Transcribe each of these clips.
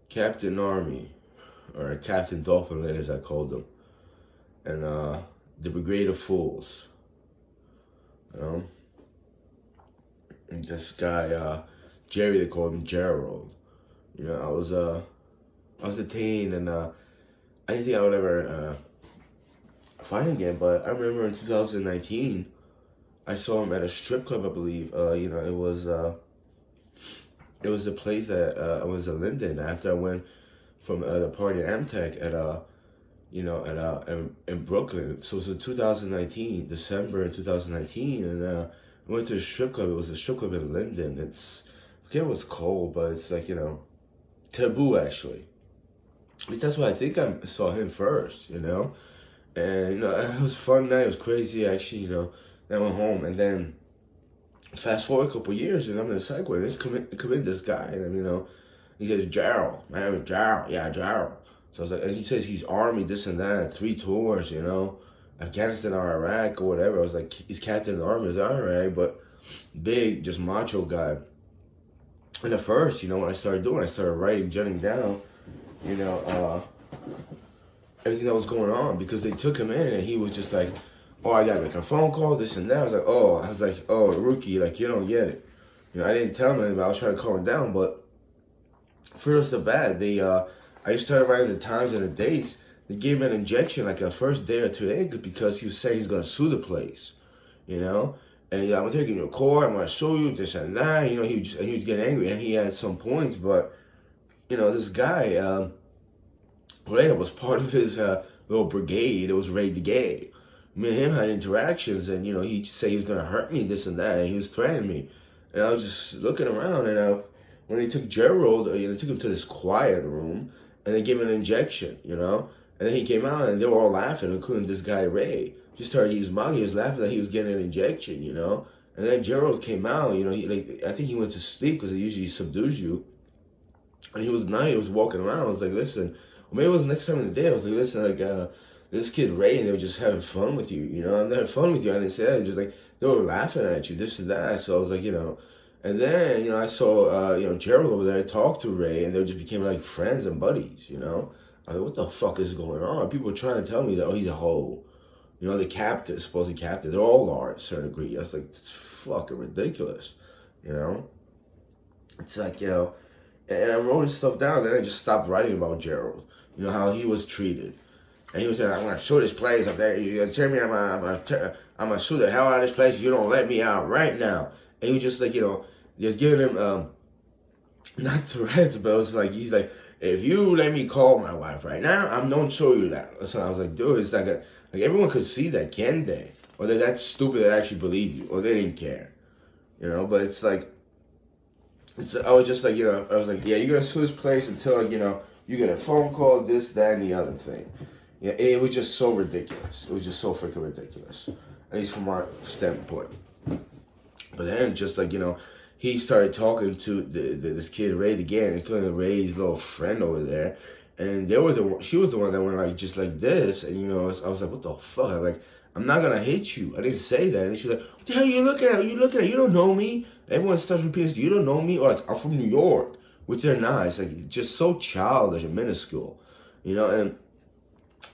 Captain Army, or Captain Dolphin Lane as I called them, and the Brigade of Fools. You know, and this guy Jerry, they called him Gerald. You know, I was detained, and I didn't think I would ever fight again. But I remember in 2019, I saw him at a strip club, I believe. You know, it was the place that I was in Linden after I went from the party at Amtech at in Brooklyn. So it was in 2019, December in 2019, and I went to a strip club. It was a strip club in Linden. I forget what it's called, but it's like, Taboo actually. At least that's what I think I saw him first, And it was a fun night. It was crazy actually, Then I went home, and then fast forward a couple years, and I'm in the psych ward. This come in this guy, and he says, Gerald, my name is Gerald. Yeah, Gerald. So I was like, and he says he's Army, this and that, 3 tours, Afghanistan or Iraq or whatever. I was like, he's Captain of the Army. I was like, all right, but big, just macho guy. And at first, what I started doing, I started writing, jotting down, everything that was going on, because they took him in and he was just like, oh, I gotta make a phone call, this and that. I was like, oh, rookie, like, you don't get it. I didn't tell him anything, I was trying to calm him down, but first off the bat, I started writing the times and the dates. They gave him an injection like a first day or 2 days because he was saying he's gonna sue the place, And I'm gonna take you to court. I'm gonna show you this and that. He was getting angry, and he had some points. But this guy, Brigade was part of his little brigade. It was Brigade. Me and him had interactions, and he'd say he was gonna hurt me, this and that, and he was threatening me. And I was just looking around, and when they took Gerald, they took him to this quiet room, and they gave him an injection, And then he came out, and they were all laughing, including this guy Ray. He was mocking, he was laughing that he was getting an injection, And then Gerald came out, I think he went to sleep because it usually subdues you. And he was walking around. I was like, listen, or maybe it was next time in the day. I was like, listen, like, this kid Ray, and they were just having fun with you, I'm having fun with you. I didn't say that. Just like, they were laughing at you, this and that. So I was like, and then, I saw, Gerald over there talk to Ray, and they just became like friends and buddies, I was like, what the fuck is going on? People were trying to tell me that, oh, he's a hoe. The captain, supposed captain, they all are to a certain degree. I was like, it's fucking ridiculous, It's like, and I wrote this stuff down, then I just stopped writing about Gerald, how he was treated. And he was saying, I'm going to sue this place up there. You're going to tell me I'm going to sue the hell out of this place if you don't let me out right now. And he was just like, just giving him, not threats, but it was like, he's like, if you let me call my wife right now, I'm going to show you that. So I was like, dude, it's like everyone could see that, can they? Or they're that stupid that actually believe you, or they didn't care, But it's like, I was just like, I was like, yeah, you're gonna sue this place until you get a phone call, this, that, and the other thing. Yeah, it was just so ridiculous. It was just so freaking ridiculous, at least from our standpoint. But then, just like he started talking to this kid Ray again, including Ray's little friend over there. And she was the one that went like just like this, and I was like, what the fuck? I'm like, I'm not gonna hit you. I didn't say that. And she's like, what the hell are you looking at? You don't know me. Everyone starts repeating, you don't know me, or like, I'm from New York, which they're not. It's like just so childish and minuscule, And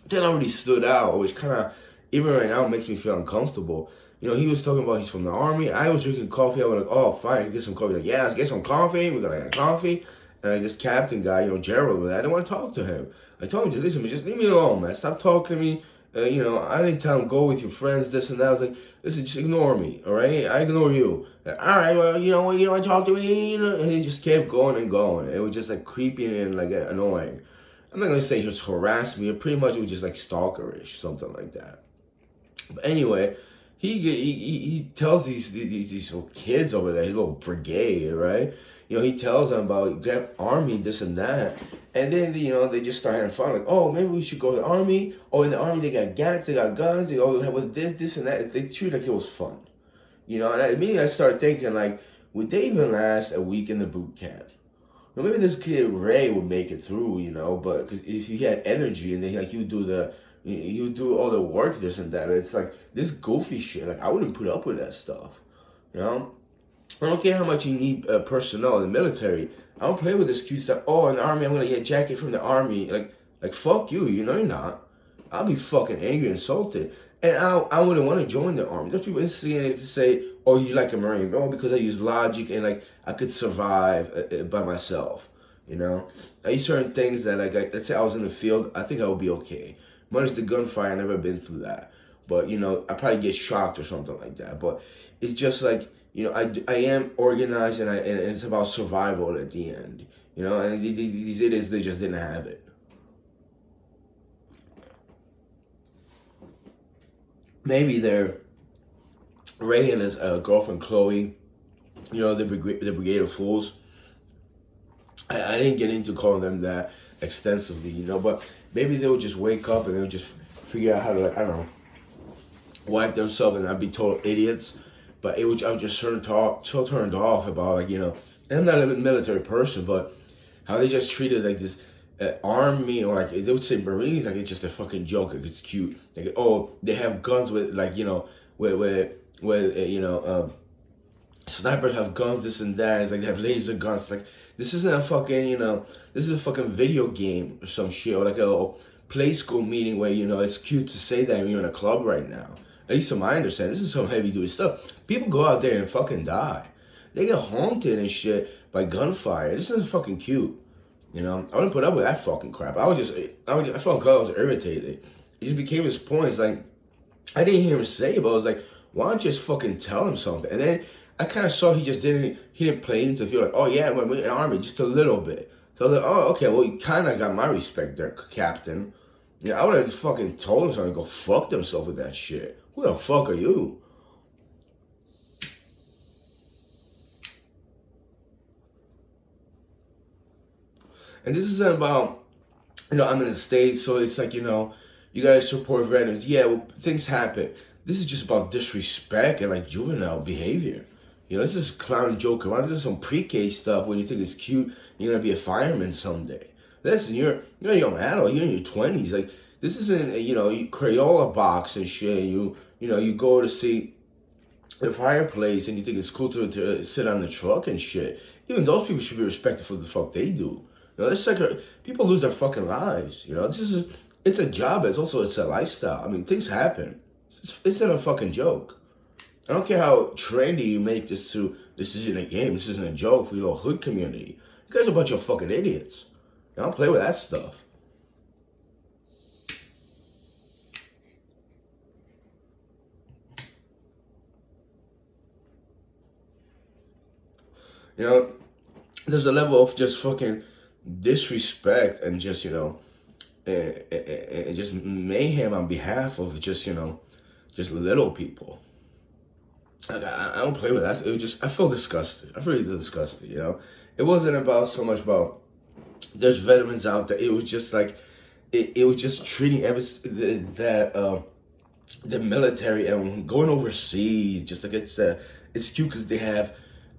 that already stood out, which kind of even right now makes me feel uncomfortable. He was talking about he's from the Army. I was drinking coffee. I was like, oh, fine, get some coffee. Like, yeah, let's get some coffee. We're gonna get coffee. And this captain guy, Gerald, I didn't want to talk to him. I told him, listen, just leave me alone, man. Stop talking to me. I didn't tell him, go with your friends, this and that. I was like, listen, just ignore me, all right? I ignore you. Like, all right, well, you don't want to talk to me? And he just kept going and going. It was just like creepy and like annoying. I'm not going to say he was harassing me. Pretty much it was just like stalkerish, something like that. But anyway, he tells these little kids over there, his little brigade, right? He tells them about get Army, this and that. And then, they just start having fun. Like, oh, maybe we should go to the Army. Oh, in the Army, they got gas, they got guns. They all have this, and that. They treat it like it was fun. And immediately I started thinking, like, would they even last a week in the boot camp? Maybe this kid Ray would make it through, but because if he had energy and then, like, he would do all the work, this and that. It's like, this goofy shit. Like, I wouldn't put up with that stuff, I don't care how much you need personnel in the military. I don't play with this cute stuff. Oh, in the army, I'm gonna get a jacket from the army. Like fuck you. You know you're not. I'll be fucking angry, insulted, and I wouldn't want to join the army. There's people instantly to say, "Oh, you like a Marine?" Oh, because I use logic and like I could survive by myself. You know, I use certain things that let's say I was in the field, I think I would be okay. Minus the gunfire, I never been through that. But you know, I probably get shocked or something like that. But it's just like, you know, I am organized, and it's about survival at the end. You know, and these idiots, they just didn't have it. Maybe they're Ray and his girlfriend Chloe, you know, the Brigade of Fools. I didn't get into calling them that extensively, you know, but maybe they would just wake up and they would just figure out how to, like, I don't know, wipe themselves and not be total idiots. But I was just so turned off about, like, you know, and I'm not a military person, but how they just treated like this army, or like they would say Marines, like it's just a fucking joke, like it's cute. Like, oh, they have guns with, like, you know, snipers have guns, this and that. It's like they have laser guns. Like, this isn't a fucking, you know, this is a fucking video game or some shit, or like a little play school meeting where, you know, it's cute to say that when you're in a club right now. At least to my understanding, this is some heavy duty stuff. People go out there and fucking die. They get haunted and shit by gunfire. This isn't fucking cute. You know, I wouldn't put up with that fucking crap. I felt good. I was irritated. It just became this point. It's like, I didn't hear him say it, but I was like, why don't you just fucking tell him something? And then I kind of saw he didn't play into feel like, oh yeah, we're in the army, just a little bit. So I was like, oh, okay, well, you kind of got my respect there, Captain. Yeah, I would have fucking told him something, go fuck themselves with that shit. Who the fuck are you? And this isn't about, you know, I'm in the States, so it's like, you know, you guys support veterans. Yeah, well, things happen. This is just about disrespect and like juvenile behavior. You know, this is clown and joke around. This is some pre-K stuff where you think it's cute. You're gonna be a fireman someday. Listen, you're a young adult. You're in your 20s. Like, this isn't, you know, you Crayola box and shit. You know, you go to see the fireplace and you think it's cool to sit on the truck and shit. Even those people should be respected for the fuck they do. You know, this like people lose their fucking lives. You know, it's a job. It's a lifestyle. I mean, things happen. It's not a fucking joke. I don't care how trendy you make this to. This isn't a game. This isn't a joke for your little hood community. You guys are a bunch of fucking idiots. I don't play with that stuff. You know, there's a level of just fucking disrespect and just, you know, and just mayhem on behalf of just, you know, just little people. Like, I don't play with that. It was just, I feel disgusted. I really feel disgusted, you know. It wasn't about so much about there's veterans out there. It was just like, it was just treating the military and going overseas, just like it's cute because they have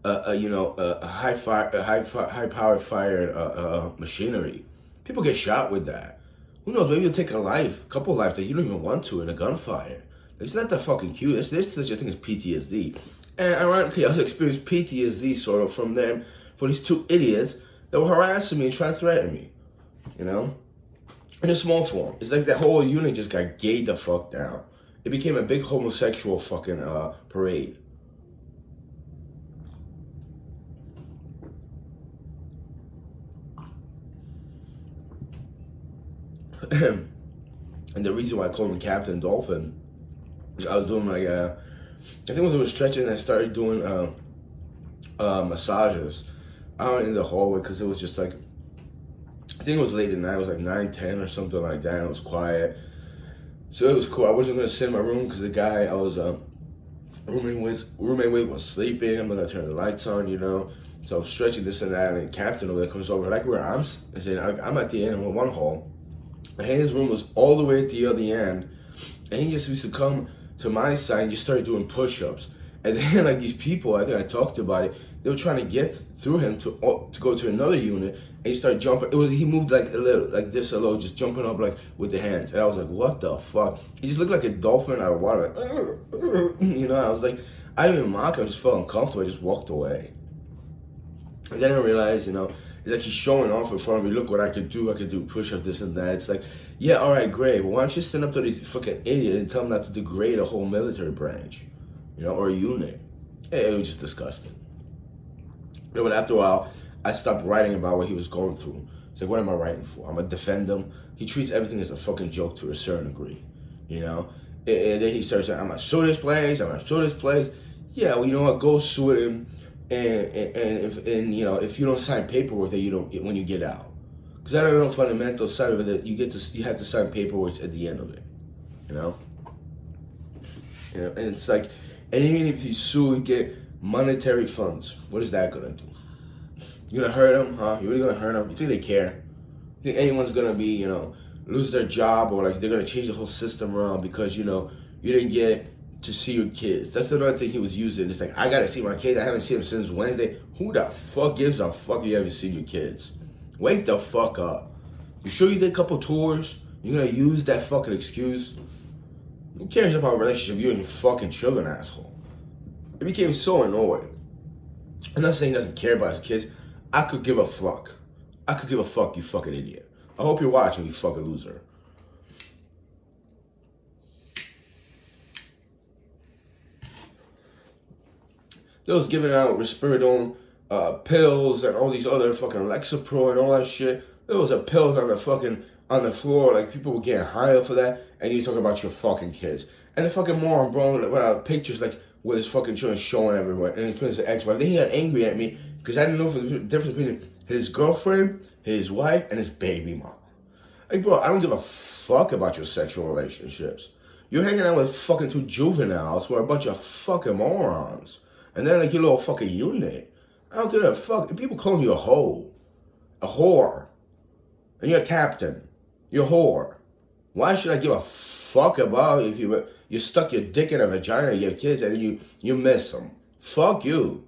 a high power fired machinery. People get shot with that. Who knows? Maybe you'll take a couple lives that you don't even want to in a gunfire. It's not that fucking cute. There's such a thing as PTSD, and ironically, I was experiencing PTSD sort of from them for these two idiots that were harassing me and trying to threaten me. You know, in a small form. It's like the whole unit just got gayed the fuck down. It became a big homosexual fucking parade. And the reason why I called him Captain Dolphin, I was doing like I think when I was stretching, I started doing massages out in the hallway because it was just like, I think it was late at night. It was like 9:10 or something like that. And it was quiet, so it was cool. I wasn't gonna sit in my room because the guy I was roommate with was sleeping. I'm gonna turn the lights on, you know. So I was stretching this and that, and Captain over there comes over like where I'm saying I'm at the end of one hall. And his room was all the way at the other end, and he just used to come to my side and just started doing push-ups. And then like these people, I think I talked about it, they were trying to get through him to go to another unit, and he started jumping. He moved like a little, like this a little, just jumping up like with the hands. And I was like, what the fuck? He just looked like a dolphin out of water, like, you know. I was like, I didn't even mock him. I just felt uncomfortable. I just walked away. And then I realized, it's like he's showing off in front of me. Look what I could do. I could do push-ups, this and that. It's like, yeah, all right, great. Well, why don't you stand up to these fucking idiots and tell them not to degrade a whole military branch, or a unit? It was just disgusting. But after a while, I stopped writing about what he was going through. It's like, what am I writing for? I'm going to defend him. He treats everything as a fucking joke to a certain degree, And then he starts saying, I'm going to sue this place. I'm going to sue this place. Yeah, well, you know what? Go sue him. And if you don't sign paperwork that you don't get when you get out. Because I don't know fundamental side of it that you have to sign paperwork at the end of it. And it's like, and even if you sue, you get monetary funds. What is that gonna do? You gonna hurt them, huh? You really gonna hurt them? You think they care? You think anyone's gonna be, lose their job, or like they're gonna change the whole system around because you didn't get to see your kids? That's another thing he was using. It's like, I gotta see my kids. I haven't seen them since Wednesday. Who the fuck gives a fuck if you haven't seen your kids? Wake the fuck up. You sure you did a couple tours? You're gonna use that fucking excuse? Who cares about a relationship you and your fucking children, asshole? It became so annoying. I'm not saying he doesn't care about his kids. I could give a fuck. I could give a fuck, you fucking idiot. I hope you're watching, you fucking loser. They was giving out risperidone pills and all these other fucking Lexapro and all that shit. There was a pills on the floor, like people were getting high for that, and you talking about your fucking kids. And the fucking moron, bro, without pictures like with his fucking children showing everywhere, and he's putting his ex-wife. Then he got angry at me because I didn't know the difference between his girlfriend, his wife, and his baby mom. Like, bro, I don't give a fuck about your sexual relationships. You're hanging out with fucking two juveniles who are a bunch of fucking morons. And they're like your little fucking unit. I don't give a fuck. If people calling you a hoe, a whore, and you're a captain, you're a whore. Why should I give a fuck about if you stuck your dick in a vagina, you have kids, and you miss them? Fuck you.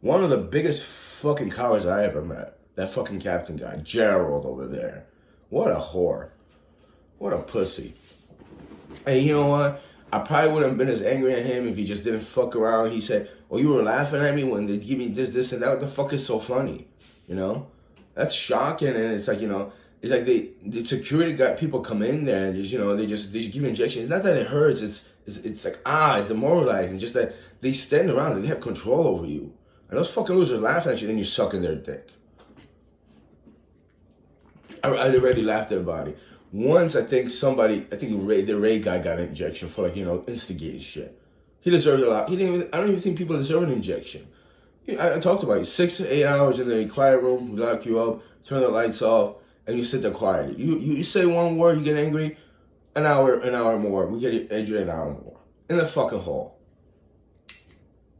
One of the biggest fucking cowards I ever met. That fucking captain guy, Gerald over there. What a whore. What a pussy. And you know what? I probably wouldn't have been as angry at him if he just didn't fuck around. He said, oh, you were laughing at me when they give me this, and that. What the fuck is so funny? That's shocking. And it's like, it's like the security guard, people come in there and they just give injections. It's not that it hurts. It's like, it's demoralizing. Just that they stand around and they have control over you. And those fucking losers laughing at you, then you're sucking their dick. I already laughed at everybody. Once, I think the Ray guy got an injection for instigating shit. He deserved a lot. I don't even think people deserve an injection. I talked about it. 6 to 8 hours in the quiet room, we lock you up, turn the lights off, and you sit there quietly. You say one word, you get angry, an hour more. We get angry an hour more. In the fucking hall.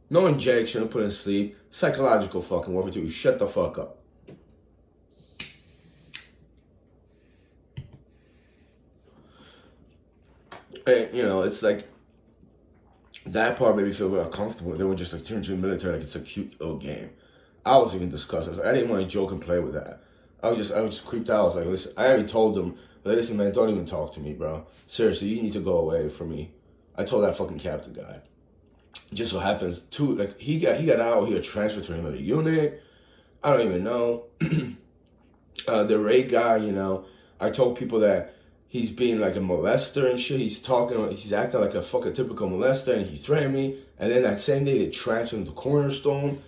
No injection, put in sleep. Psychological fucking warfare too. You shut the fuck up. And, it's like, that part made me feel very uncomfortable. They would just turn to the military like it's a cute little game. I was even disgusted. I didn't want to joke and play with that. I was just creeped out. I was like, listen, I already told them, listen, man, don't even talk to me, bro. Seriously, you need to go away from me. I told that fucking captain guy. Just so happens, too, like, he got out, he got transferred to another unit. I don't even know. The Ray guy, I told people that he's being like a molester and shit. He's acting like a fucking typical molester, and he threatened me. And then that same day, they transferred him to Cornerstone.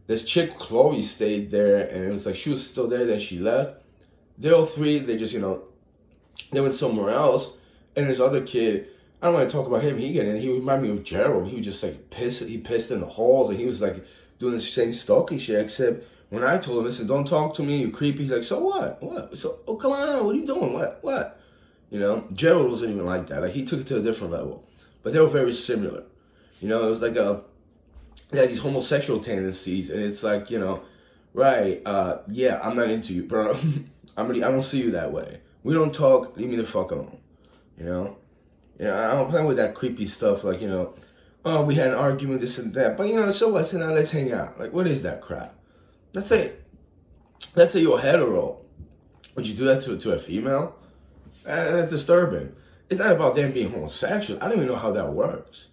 This chick, Chloe, stayed there, and it was like she was still there, then she left. They all three, they just, they went somewhere else. And this other kid, I don't want to talk about him. He reminded me of Gerald. He was just like pissed. He pissed in the halls, and he was like doing the same stalking shit, except when I told him, listen, don't talk to me, you creepy. He's like, so what? What? So, oh, come on, what are you doing? What? Gerald wasn't even like that. Like, he took it to a different level. But they were very similar. It was like they had these homosexual tendencies, and it's like, right, yeah, I'm not into you, bro. I don't see you that way. We don't talk, leave me the fuck alone. I don't play with that creepy stuff like, oh, we had an argument, this and that. But, so what? So now let's hang out. Like, what is that crap? Let's say you're hetero. Would you do that to a female? That's disturbing. It's not about them being homosexual. I don't even know how that works.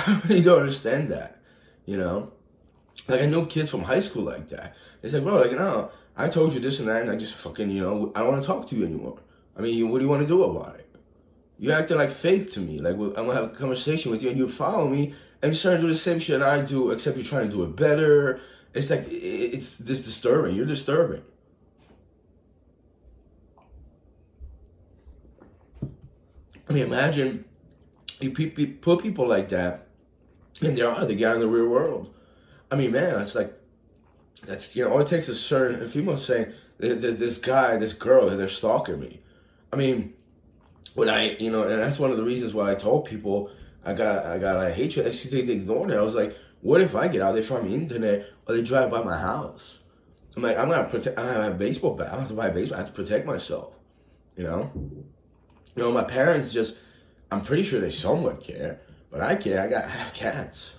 I really don't understand that, you know? Like, I know kids from high school like that. It's like, bro, like, no, I told you this and that, and I just fucking, you know, I don't want to talk to you anymore. I mean, what do you want to do about it? You're acting like fake to me. Like, I'm going to have a conversation with you, and you follow me, and you're trying to do the same shit I do, except you're trying to do it better. It's like, it's this disturbing. You're disturbing. I mean, imagine you put people like that, and they get out in the real world. I mean, man, it's like, that's, you know, all it takes is certain females saying, this guy, this girl, they're stalking me. I mean, when you know, and that's one of the reasons why I told people I got hatred. And they ignored it. I was like, what if I get out there from the internet or they drive by my house? I'm like, I'm gonna protect. I have a baseball bat. I don't have to buy a baseball. I have to protect myself. You know, my parents just. I'm pretty sure they somewhat care, but I care. I have cats.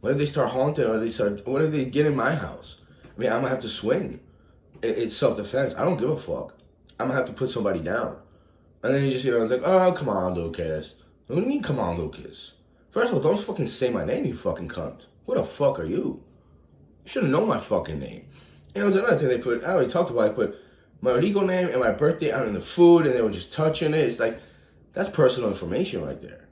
What if they start haunting or what if they get in my house? I mean, I'm gonna have to swing. It's self-defense. I don't give a fuck. I'm gonna have to put somebody down. And then you just, you know, it's like, oh, come on, Lucas. What do you mean, come on, Lucas? First of all, don't fucking say my name, you fucking cunt. Who the fuck are you? You should have known my fucking name. And it was another thing they put, I already talked about, I put my legal name and my birthday out in the food, and they were just touching it. It's like, that's personal information right there.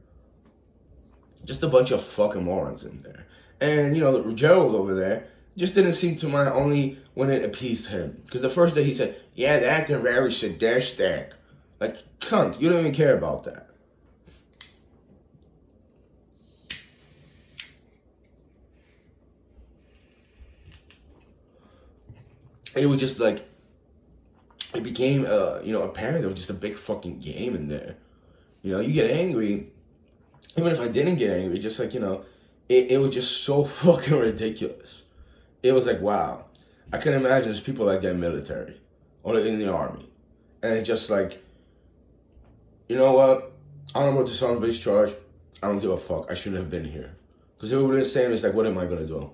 Just a bunch of fucking morons in there. And, you know, Gerald over there just didn't seem to mind only when it appeased him. Because the first day he said, yeah, they're acting very sadistic. Like, cunt, you don't even care about that. It was just like, it became, you know, apparent there was just a big fucking game in there. You know, you get angry, even if I didn't get angry, just like, you know, it was just so fucking ridiculous. It was like, wow. I can imagine there's people like that in the military or in the army. And it's just like, you know what? Honorable dishonorable charge. I don't give a fuck. I shouldn't have been here. Because if it would have been saying, it's like, what am I going to do?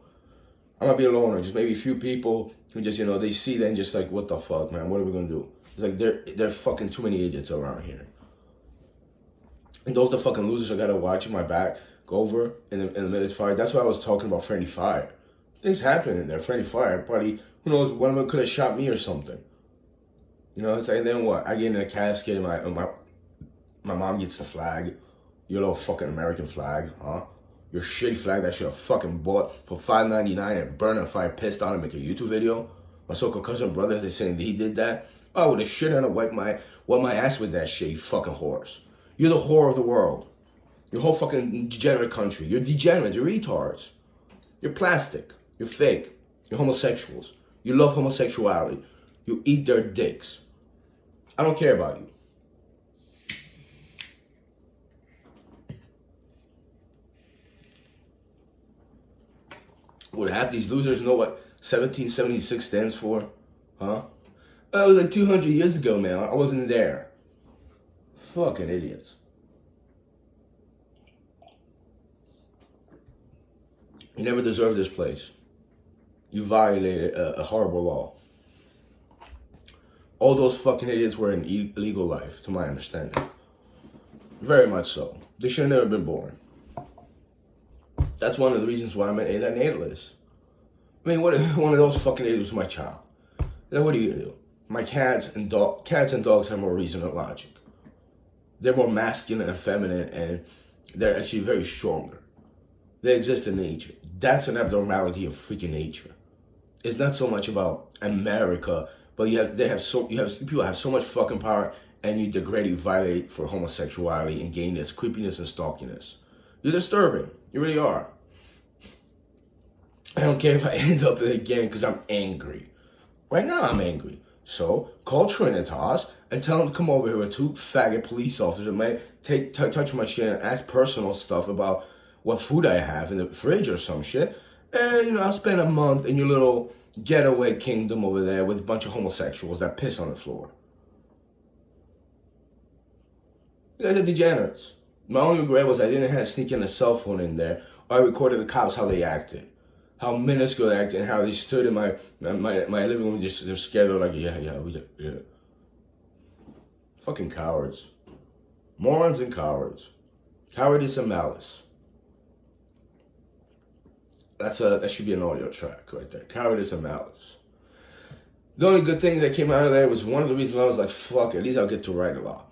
I'm going to be a loner. Just maybe a few people who just, you know, they see that and just like, what the fuck, man? What are we going to do? It's like, there are fucking too many idiots around here. And those are the fucking losers I got to watch my back go over in the military. That's why I was talking about friendly fire. Things happen in there. Friendly fire. Probably, who knows, one of them could have shot me or something. You know, it's like, and then what? I get in a casket and my mom gets the flag. Your little fucking American flag, huh? Your shitty flag that I should have fucking bought for $5.99 and burn a fire pissed on and make a YouTube video. My so-called cousin brother, they're saying that he did that. I would have shit on and wipe my ass with that shit, you fucking horse. You're the whore of the world. Your whole fucking degenerate country. You're degenerates, you're retards. You're plastic. You're fake. You're homosexuals. You love homosexuality. You eat their dicks. I don't care about you. Would half these losers know what 1776 stands for? Huh? Oh, it was like 200 years ago, man. I wasn't there. Fucking idiots. You never deserved this place. You violated a horrible law. All those fucking idiots were in illegal life, to my understanding. Very much so. They should have never been born. That's one of the reasons why I'm an natalist. I mean, what if one of those fucking idiots was my child? Then what are you gonna do? My cats and dogs have more reason and logic. They're more masculine and feminine, and they're actually very stronger. They exist in nature. That's an abnormality of freaking nature. It's not so much about America, but people have so much fucking power, and you degrade, you violate for homosexuality and gayness, creepiness, and stalkiness. You're disturbing. You really are. I don't care if I end up again because I'm angry. Right now I'm angry. So call Trinitas and tell them to come over here with two faggot police officers, man. Touch my shit and ask personal stuff about what food I have in the fridge or some shit. And, you know, I'll spend a month in your little getaway kingdom over there with a bunch of homosexuals that piss on the floor. You guys are degenerates. My only regret was I didn't have to sneak in a cell phone in there, or I recorded the cops how they acted. How minuscule they acted, and how they stood in my living room, just they're scared. They're like, yeah. Fucking cowards. Morons and cowards. Cowardice and malice. that should be an audio track right there. Cowardice and Malice. The only good thing that came out of there was one of the reasons I was like, fuck, at least I'll get to write a lot.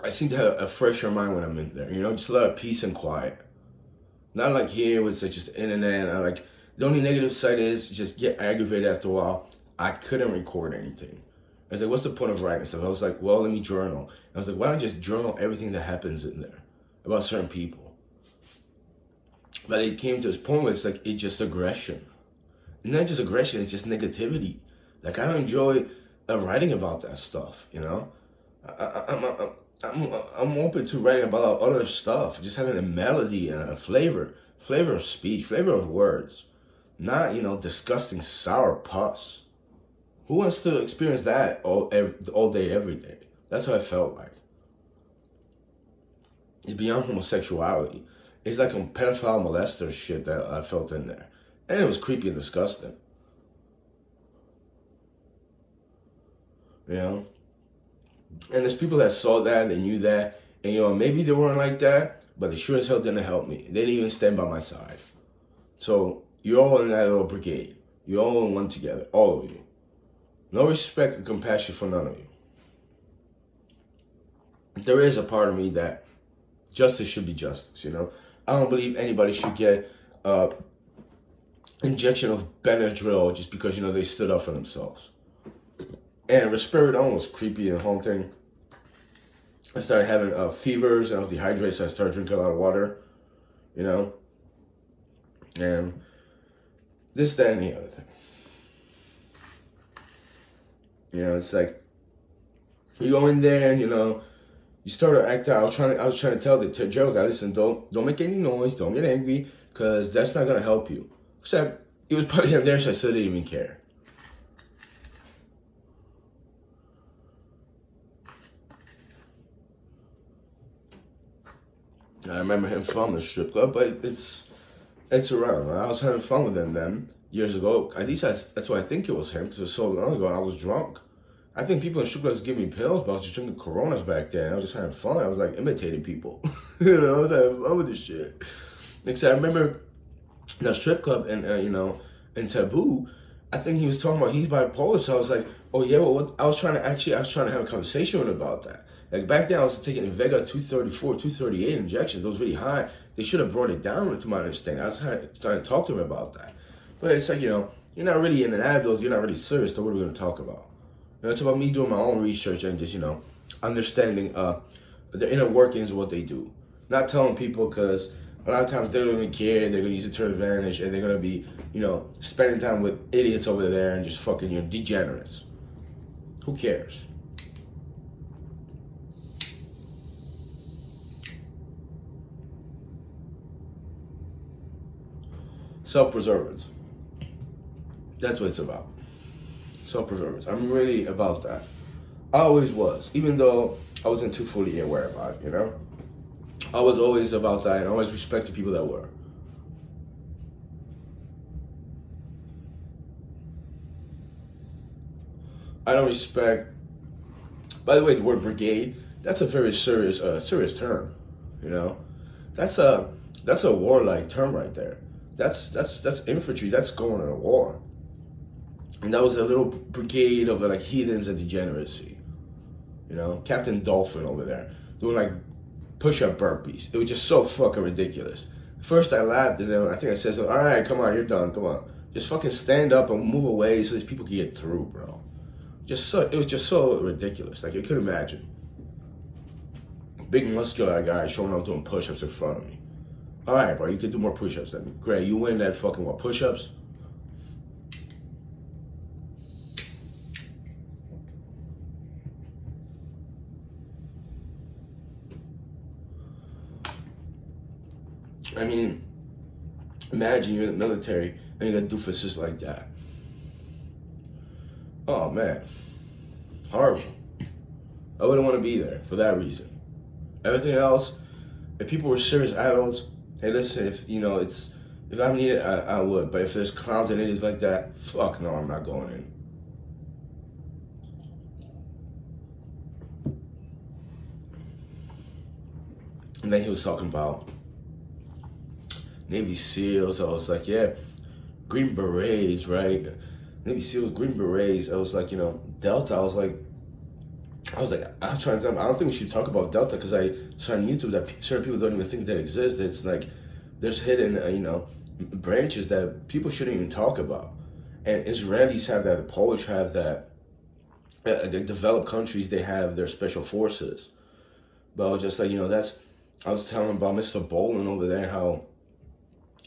I seem to have a fresher mind when I'm in there, just a lot of peace and quiet. Not like here with just the internet. The only negative side is just get aggravated after a while. I couldn't record anything. I was like, what's the point of writing stuff? I was like, well, let me journal. I was like, why don't I just journal everything that happens in there about certain people? But it came to this point where it's just aggression. Not just aggression, it's just negativity. I don't enjoy writing about that stuff, I'm open to writing about other stuff, just having a melody and a flavor of speech, flavor of words, not disgusting sour pus. Who wants to experience that all day, every day? That's what I felt like. It's beyond homosexuality. It's like a pedophile molester shit that I felt in there, and it was creepy and disgusting. And there's people that saw that, they knew that, and maybe they weren't like that, but they sure as hell didn't help me. They didn't even stand by my side. So you're all in that little brigade. You're all in one together, all of you. No respect and compassion for none of you. There is a part of me that justice should be justice, I don't believe anybody should get injection of Benadryl just because, they stood up for themselves. And risperidone was creepy and haunting. I started having fevers and I was dehydrated, so I started drinking a lot of water, and this, that, and the other thing. It's like you go in there and you start to act out. I was trying to tell the Joe guy, listen, don't make any noise, don't get angry, because that's not gonna help you. Except it was probably in there, so I still didn't even care. I remember him from the strip club, but it's around. I was having fun with him then years ago. At least that's why I think it was him, because it was so long ago. I was drunk. I think people in strip clubs give me pills, but I was just drinking Coronas back then. I was just having fun. I was imitating people. I was having fun with this shit. Except I remember in a strip club and in Taboo, I think he was talking about he's bipolar. So I was like, oh yeah, well, I was trying to have a conversation with him about that. Back then I was taking Invega 234, 238 injections. Those really high. They should have brought it down, to my understanding. I was trying to talk to him about that. But it's like, you're not really in an ad dose, you're not really serious, so what are we going to talk about? It's about me doing my own research and just, understanding the inner workings of what they do. Not telling people, because a lot of times they don't even care, they're going to use it to their advantage, and they're going to be, spending time with idiots over there and just fucking, degenerates. Who cares? Self-preservance. That's what it's about. Self-preservance. I'm really about that. I always was, even though I wasn't too fully aware about it, I was always about that and always respected people that were. I don't respect, by the way, the word brigade, that's a very serious term, That's a warlike term right there. That's infantry. That's going on a war. And that was a little brigade of heathens and degeneracy. Captain Dolphin over there doing push-up burpees. It was just so fucking ridiculous. First I laughed, and then I think I said, all right, come on, you're done, come on. Just fucking stand up and move away so these people can get through, bro. It was just so ridiculous. You could imagine. Big muscular guy showing up doing push-ups in front of me. All right, bro, you could do more push-ups than me. Great, you win that fucking push-ups? I mean, imagine you're in the military and you got doofuses like that. Oh, man. Horrible. I wouldn't want to be there for that reason. Everything else, if people were serious adults, hey, listen, if I'm needed, I would. But if there's clowns and idiots like that, fuck no, I'm not going in. And then he was talking about Navy SEALs. I was like, yeah, Green Berets, right? Navy SEALs, Green Berets. I was like, Delta. I was trying to. I don't think we should talk about Delta because I saw on YouTube that certain people don't even think that exists. It's like there's hidden, branches that people shouldn't even talk about. And Israelis have that. The Polish have that. The developed countries, they have their special forces. But I was just like, I was telling about Mr. Bolin over there, how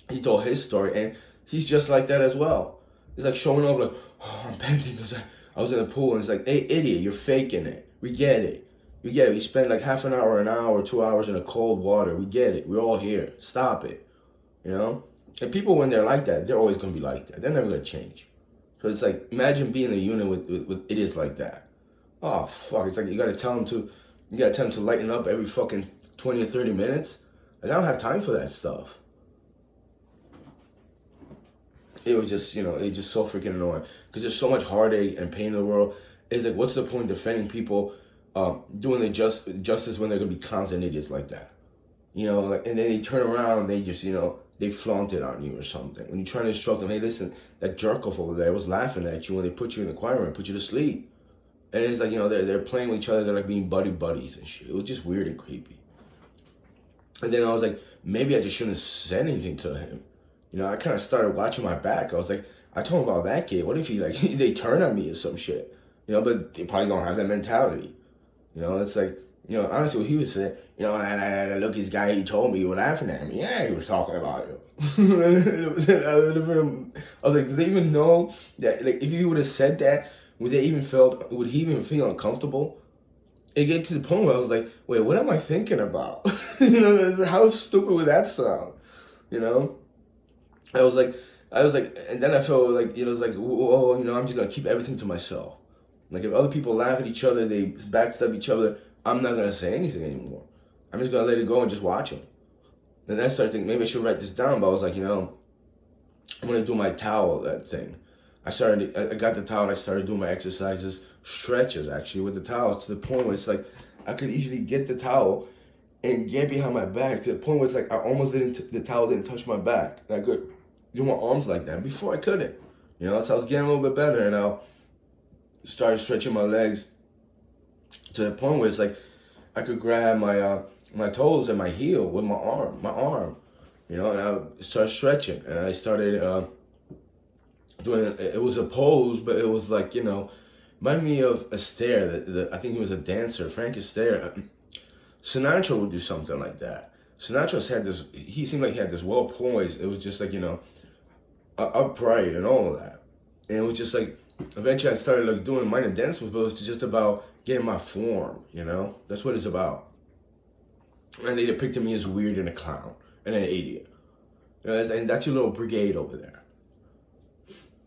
he told his story, and he's just like that as well. He's like showing up like, oh, I'm panting because I was in the pool, and it's like, hey, idiot, you're faking it. We get it. We get it. We spend like half an hour, 2 hours in a cold water. We get it. We're all here. Stop it. And people, when they're like that, they're always going to be like that. They're never going to change. So it's like, imagine being in a unit with idiots like that. Oh, fuck. It's like you got to tell them to lighten up every fucking 20 or 30 minutes. Like, I don't have time for that stuff. It was just, it's just so freaking annoying. Because there's so much heartache and pain in the world. It's like, what's the point defending people doing the justice when they're going to be clowns and idiots like that? And then they turn around and they just, they flaunt it on you or something. When you're trying to instruct them, hey, listen, that jerk-off over there was laughing at you when they put you in the choir room and put you to sleep. And it's like, they're playing with each other. They're like being buddies and shit. It was just weird and creepy. And then I was like, maybe I just shouldn't have said anything to him. I kind of started watching my back. I was like, I told him about that kid. What if they turn on me or some shit? But they probably don't have that mentality. It's like, honestly, what he was saying, and look, this guy, he told me, you were laughing at me. Yeah, he was talking about you. I was like, do they even know that, like, if he would have said that, would he even feel uncomfortable? It get to the point where I was like, wait, what am I thinking about? How stupid would that sound? I was like, and then I felt like, it was like, whoa, I'm just going to keep everything to myself. Like, if other people laugh at each other, they backstab each other, I'm not going to say anything anymore. I'm just going to let it go and just watch them. And then I started thinking, maybe I should write this down, but I was like, I'm going to do my towel, that thing. I got the towel and I started doing my exercises, stretches actually, with the towels to the point where it's like, I could easily get the towel and get behind my back to the point where it's like, the towel didn't touch my back. And I could do my arms like that. Before I couldn't, so I was getting a little bit better, and I started stretching my legs to the point where it's like I could grab my toes and my heel with my arm, and I started stretching, and I started doing it was a pose, but it was like, reminded me of Astaire. I think he was a dancer, Frank Astaire. Sinatra would do something like that. Sinatra had this. He seemed like he had this well poised. It was just like upright and all of that, and it was just like. Eventually, I started like doing minor dance moves, but it was just about getting my form. That's what it's about. And they depicted me as weird and a clown and an idiot. And that's your little brigade over there.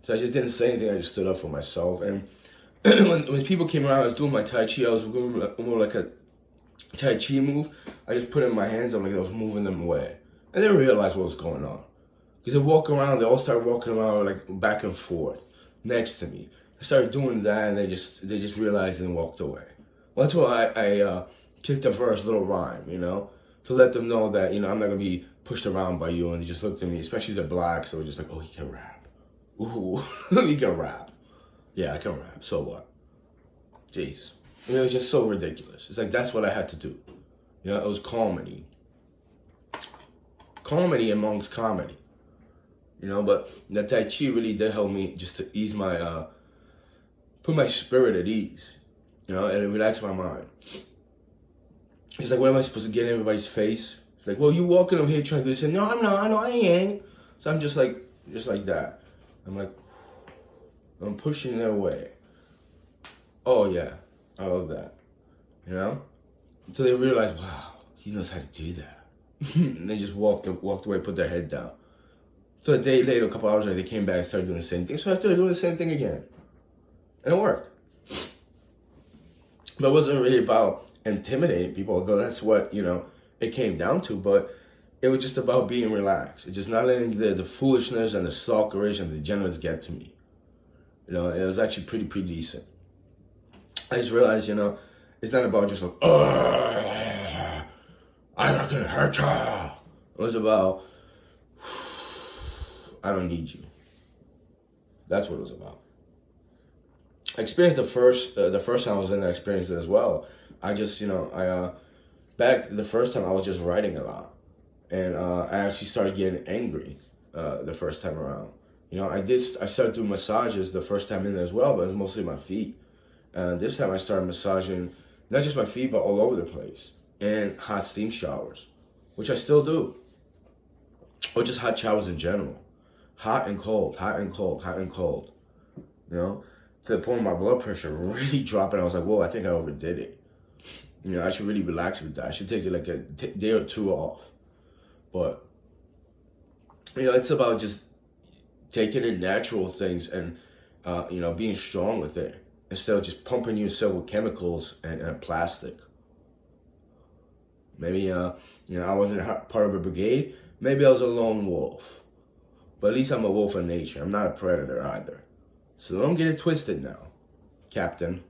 So I just didn't say anything. I just stood up for myself. And when people came around, I was doing my Tai Chi. I was doing more like a Tai Chi move. I just put in my hands up like I was moving them away. And they didn't realize what was going on. Because they walk around, they all started walking around like back and forth next to me. I started doing that, and they just realized and walked away. Well, that's why I kicked a verse, little rhyme, to let them know that, I'm not going to be pushed around by you. And they just looked at me, especially the blacks. They were just like, oh, he can rap. Ooh, he can rap. Yeah, I can rap. So what? Jeez. It was just so ridiculous. It's like, that's what I had to do. It was comedy. Comedy amongst comedy. But that Tai Chi really did help me just to ease my, put my spirit at ease, and it relaxed my mind. It's like, what am I supposed to get in everybody's face? It's like, well, you walking over here trying to do this, and no, I'm not, no, I ain't. So I'm just like that. I'm like, I'm pushing their way. Oh yeah, I love that, Until they realize, wow, he knows how to do that. And they just walked away, put their head down. So a day later, a couple hours later, they came back and started doing the same thing. So I started doing the same thing again. And it worked. But it wasn't really about intimidating people, although that's what, it came down to. But it was just about being relaxed. It's just not letting the foolishness and the stalkerish and the degenerates get to me. It was actually pretty decent. I just realized, it's not about just like, I'm not going to hurt you. It was about, I don't need you. That's what it was about. I experienced the first time I was in that experience as well. I just, back the first time I was just writing a lot. And I actually started getting angry the first time around. I started doing massages the first time in there as well, but it was mostly my feet. And this time I started massaging not just my feet, but all over the place. And hot steam showers, which I still do. Or just hot showers in general. Hot and cold, hot and cold, hot and cold. To the point where my blood pressure really dropped, and I was like, whoa, I think I overdid it. I should really relax with that. I should take it like a day or two off. But, it's about just taking in natural things and, being strong with it instead of just pumping yourself with chemicals and plastic. Maybe, I wasn't part of a brigade. Maybe I was a lone wolf. But at least I'm a wolf of nature. I'm not a predator either. So don't get it twisted now, Captain.